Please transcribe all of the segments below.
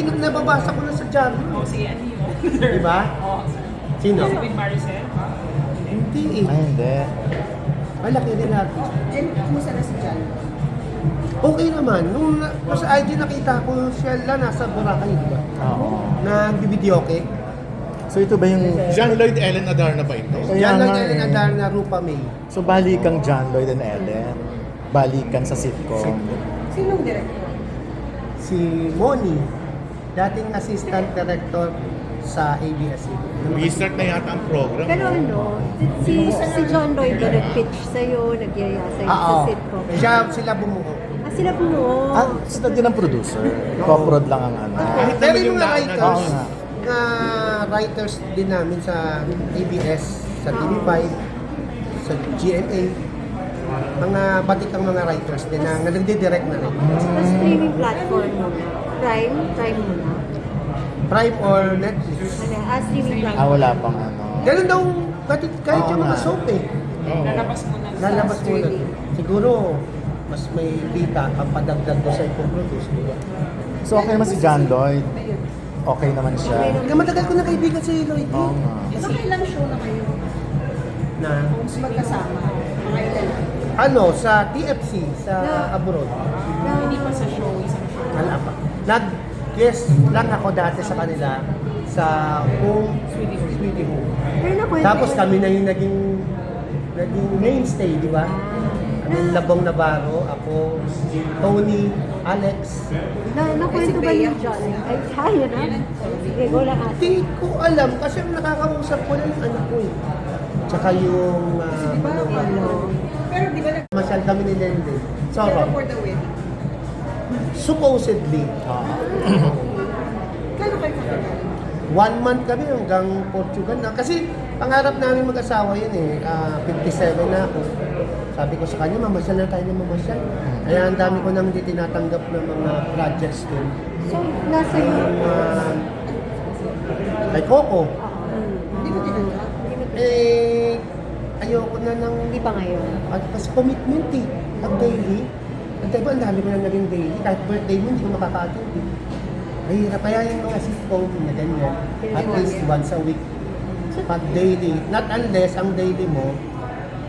nababasa ko na sa journal. Oh, sige, ano yun? Diba? Oh, Sino? si Queen Maricel, ha? Hindi eh. Ay, hindi. Malaki din natin. And kumusta na si John? Okay naman. Nung sa IG nakita ko siya lang nasa Boracay, di ba? Oo. Nag-videoke. So ito ba yung... John Lloyd Ellen Adarna ba ito? Kaya Yan lang nga yung eh. Adarna Rupa May. So balikang John Lloyd and Ellen. Balikan sa sitcom. Sinong director? Si Moni, dating assistant director sa ABS-CBN. Restart na yata ang program. Pero ano, si John Lloyd ba nag-pitch sa'yo, nagyaya sa'yo sa sitcom? Sila bumuo. Sila bumuo. Sila din ang producer. Co-prod lang ang ano. Kahit Pero naman yung yung mga daan writers, Oo nga. writers din namin sa ABS, sa TV5, sa GMA, mga batikang mga writers din na nagdi-direct na rin. Sa streaming platform muna. Prime muna. Prime or Netflix. Streaming Ah, platform. wala pang ano. Ganun daw, kahit Oo yung mga nga. soap eh. Lalabas muna sa Lalabas muna. streaming. Siguro, mas may kita ang padagdag do sa ipoproduce. Diba? So okay naman si John Lloyd. Okay naman siya. Kaya matagal ko na kaibigan si Lloyd. Oo nga. Nakailang show na kayo Na, magkasama? Mga ilan? ano, sa TFC, sa abroad. Hindi pa sa show, isang show. Wala pa. Nag-guest lang ako dati sa kanila sa Home, Sweetie Home. Pero nakwento. Tapos kami na yung naging mainstay, di ba? Kami Labong Navarro, ako, si Tony, Alex. Nakwento ba ni John? Ay, kaya na. Sige, go lang ate. Hindi ko alam kasi nakakausap ko lang yung anak ko eh. Tsaka yung Pero di ba masyal kami ni Lende. pero Sorry. for the wedding? Supposedly, Kano kayo kakilala? 1 month kami hanggang Portugal na. Kasi pangarap namin mag-asawa yun eh. 57 na ako. Sabi ko sa kanya, mamasyal na tayo ng mamasyal. Kaya ang dami ko nang hindi tinatanggap ng mga projects din. So, nasa Yung kay Coco. Hindi mo tinanggap? Eh, ayoko na ng Hindi pa ngayon. kasi commitment eh. Pag daily. At diba, ang dami ko na naging daily. Kahit birthday mo, hindi ko makaka-attend eh. Mahirap. Kaya yung mga sitcom na ganyan, at least once a week. Pag daily, not unless ang daily mo,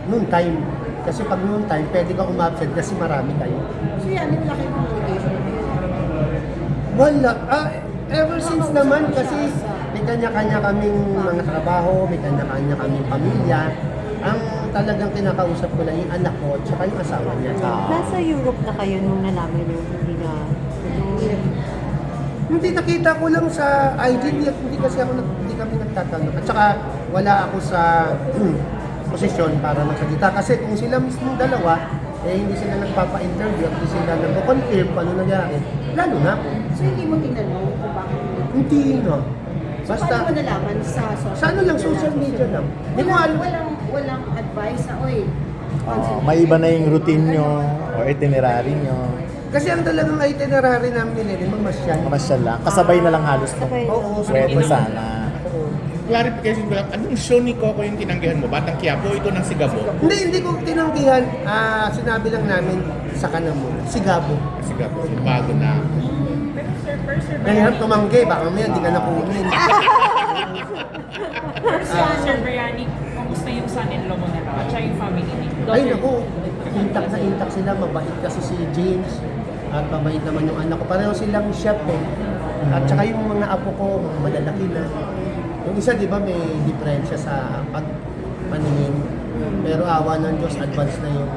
noon time. Kasi pag noon time, pwede ka umabsent kasi marami kayo. So yan, wala kayong communication. Wala. Ever since naman kasi may kanya-kanya kaming mga trabaho, may kanya-kanya kaming pamilya. Ang talagang kinakausap ko lang yung anak ko at saka yung asawa niya. Nasa Europe na kayo nung nalaman nyo, hindi na... Hindi, nakita ko lang sa IG, hindi kasi hindi kami nagtatanong. At saka wala ako sa posisyon para magsalita. Kasi kung sila mismo dalawa, eh hindi sila nagpapa-interview, hindi sila nagpo-confirm kung ano nangyari, lalo na ako. So hindi mo tinanong kung bakit? Hindi na. So Basta, paano mo nalaman sa social sa ano lang, social media lang. Hindi ko alam. Walang advice na, oy, May iba na yung routine nyo or itinerary nyo. Kasi ang talagang itinerary namin ni Lily, mamasyal. Mamasyal lang. Kasabay na lang halos nung Sabay. Oo, wedding sana. Clarification ko lang, anong show ni Coco yung tinanggihan mo? Batang Quiapo, ito ng Sigabo? Hindi ko tinanggihan. Sinabi lang namin sa kanamo, si Gabo. Sigabo, bago na. Pero Sir Kaya Brian, tumanggi, baka mamaya hindi ka na kunin. Sir Briani, kamusta yung son-in-law mo na lang? At siya yung family ni Ay naku, intact na intact sila, mabait kasi si James. At mabait naman yung anak ko. Pareho silang chef eh. At saka yung mga apo ko, malalaki na. Yung isa di ba may diferensya sa pagpaningin. Pero awa ng Diyos, advance na yung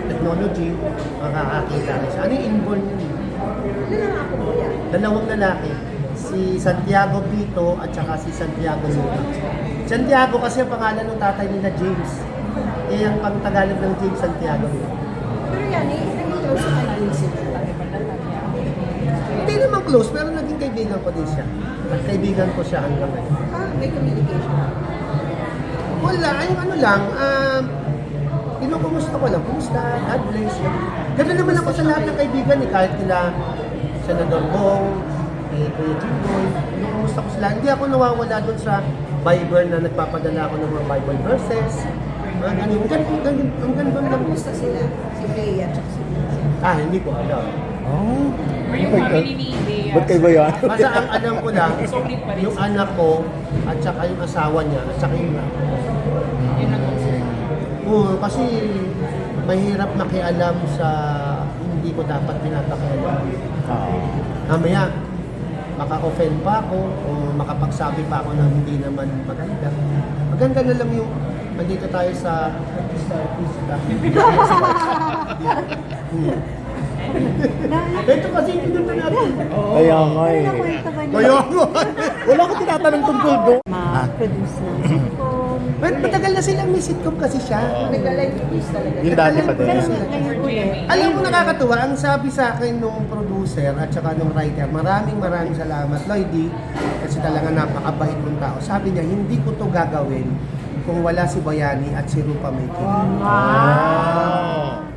technology. Makakakita rin siya. Ano yung inborn yun? Ano lang ako mo yan? Dalawang lalaki. Si Santiago Pito at saka si Santiago Luna. Santiago kasi ang pangalan ng tatay nila James. Eh ang pang-Tagalog ng James Santiago Luna. Pero yan, naging close sa kayo sila. Hindi naman close, pero naging kaibigan ko din siya. At kaibigan ko siya hanggang ngayon. May communication. Wala, ay ano lang, kinukumusta ko lang. Kumusta? God bless you. Ganun naman ako sa lahat ng kaibigan eh. Kahit kila Senador Bong, Kuya Jimboy, kinukumusta ko sila. Hindi ako nawawala dun sa Bible na nagpapadala ako ng mga Bible verses. Mga ganun. Ang ganda lang. Kumusta sila? Si Bea at si Hindi ko alam. Oh. Or yung family ni Lea. Ba't kayo ba yan? Basta ang alam ko lang, Solid pa rin yung sila. anak ko, at saka yung asawa niya, at saka yung Yun ang concern. Oo, kasi mahirap makialam sa hindi ko dapat pinapakialam. Oo. Mamaya, maka-offend pa ako o makapagsabi pa ako na hindi naman maganda. Maganda na lang yung nandito tayo sa artista. Ito kasi yung pinunta natin. Kaya nga eh. Nakwento ba niyo? Kaya nga. Wala ko tinatanong tungkol doon. Ma-produce ng sitcom. But matagal na silang may sitcom kasi siya. Nagla-live reviews talaga. Yung dati pa Pero din. ngayon ulit. Alam mo nakakatuwa, ang sabi sa akin nung producer at saka nung writer, maraming salamat Lloydie, kasi talaga napakabait ng tao. Sabi niya, hindi ko to gagawin kung wala si Bayani at si Rupa May Kinig.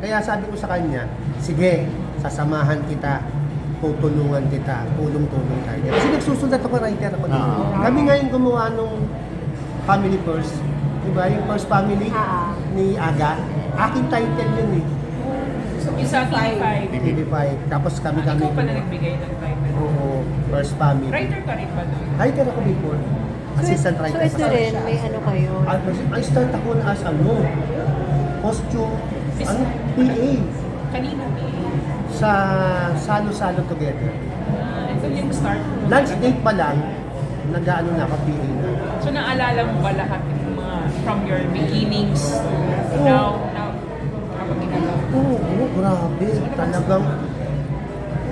Kaya sabi ko sa kanya, sige, sasamahan kita, tutulungan kita, tulong-tulong tayo. Kasi nagsusulat ako, writer ako dito. Kami ngayon gumawa nung Family First. Diba? Yung First Family ni Aga. Aking title yun eh. Yung sa TV5. TV5. Tapos kami-kami. Ikaw pala nagbigay ng title. Oo, First Family. Writer ka rin ba doon? Writer ako before. Assistant So writer. ito rin, may ano kayo. I start ako na as costume, PA Kanino PA? sa Salo-Salo Together. Ito yung start mo. Lunch date pa lang, nag-ano na ako PA na. So naalala mo ba lahat yung mga from your beginnings to now habang ginagawa? Oo, grabe. Talagang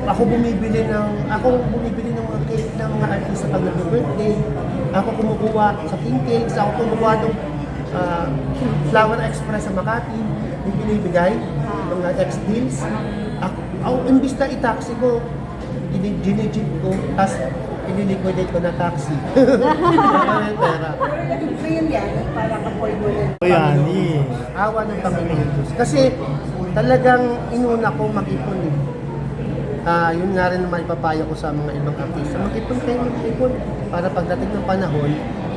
ako bumibili ng mga cake ng mga artista pag nag-birthday. Ako kumukuha sa king cakes, ako kumukuha ng Flower Express sa Makati, yung binibigay, mga ex-deals. Ako, imbis na i-taxi ko, ginijip ko, tapos iniliquidate ko na taxi. May pera. Ngayon yan, para ka-afford mo rin. Kaya ni. Awa ng Panginoon Diyos. Kasi talagang inuna ko mag-ipon eh. Yun nga rin naman ipapayo ko sa mga ibang artista. Mag-ipon kayo, mag-ipon. Para pagdating ng panahon,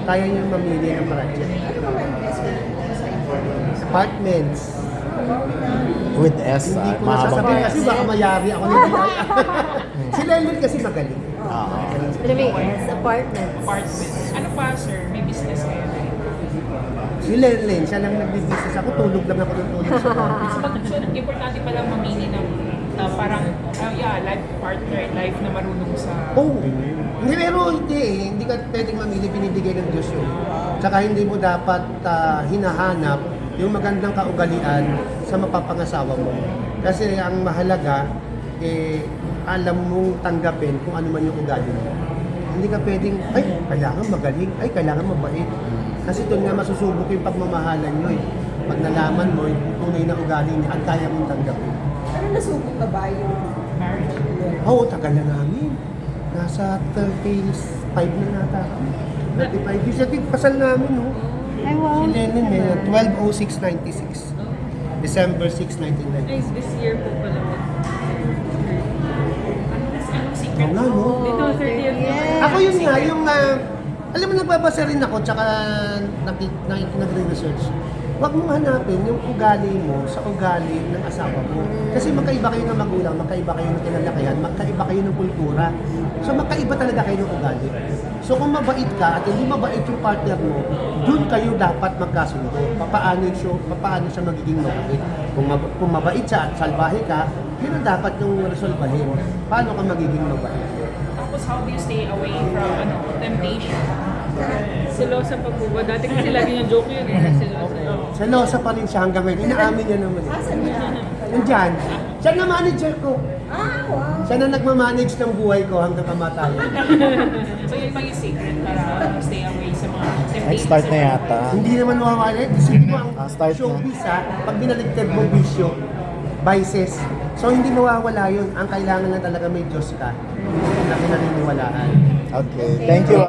tayo yung mamili ng project. Ano ba mga investment sa information? Apartments. With S, Hindi ko mahabang nasasabihin S. kasi baka mayari ako ng DI. Si Lennon kasi magaling. Oo. Pero may S, apartments. Apartments. Ano pa, sir? May business kayo na rin? Si Lennon, siya lang nagbi-business ako. Tulog lang ako ng tulog sa office. So, importante palang mamili ng parang, life partner, life na marunong sa... Oh, hindi, pero hindi eh. Hindi ka pwedeng mamili, binibigay ng Diyos yun. Tsaka hindi mo dapat hinahanap yung magandang kaugalian sa mapapangasawa mo. Kasi ang mahalaga, alam mong tanggapin kung ano man yung ugali mo. Hindi ka pwedeng, ay, kailangan magaling, ay, kailangan mabait. Kasi doon nga masusubok yung pagmamahalan nyo eh. Pag nalaman mo yung tunay na ugali niya at kaya mong tanggapin. Pero nasubok na ba yung Marriage. Oo, tagal na namin. Nasa 35 na nata kami. 35 years. Ito yung kasal namin, no? Ay, wow. Si Lennon, 12/06/96. December 6, 1990. This year po pala. Anong secret? Oo nga, no? Dito, 30th. Yes. Ako yun nga, yung, alam mo, nagbabasa rin ako, tsaka nagre-research. Huwag mong hanapin yung ugali mo sa ugali ng asawa mo. Kasi magkaiba kayo ng magulang, magkaiba kayo ng kinalakihan, magkaiba kayo ng kultura. So magkaiba talaga kayo ng ugali. So kung mabait ka at hindi mabait yung partner mo, dun kayo dapat magkasundo. Papaano siya magiging mabait. Kung mabait siya at salbahe ka, yun ang dapat yung resolbahin. Paano ka magiging mabait? Tapos, how do you stay away from temptation? Selosa pa po ba? Dati kasi lagi niyang joke yun eh. Selosa. Selosa pa rin siya hanggang ngayon. Inaamin niya naman. asan niya? Nandyan. Siya na manager ko. Ah, wow. Siya na nagmamanage ng buhay ko hanggang kamatayan. So, yun pa yung secret para stay away sa mga temptation. Nag-start na yata. Hindi naman mawawala. Isipin mo ang Start na. showbiz pag binaligtad mo bisyo, vices. So hindi mawawala yun. Ang kailangan na talaga may Diyos ka na pinaniniwalaan. Okay, thank you.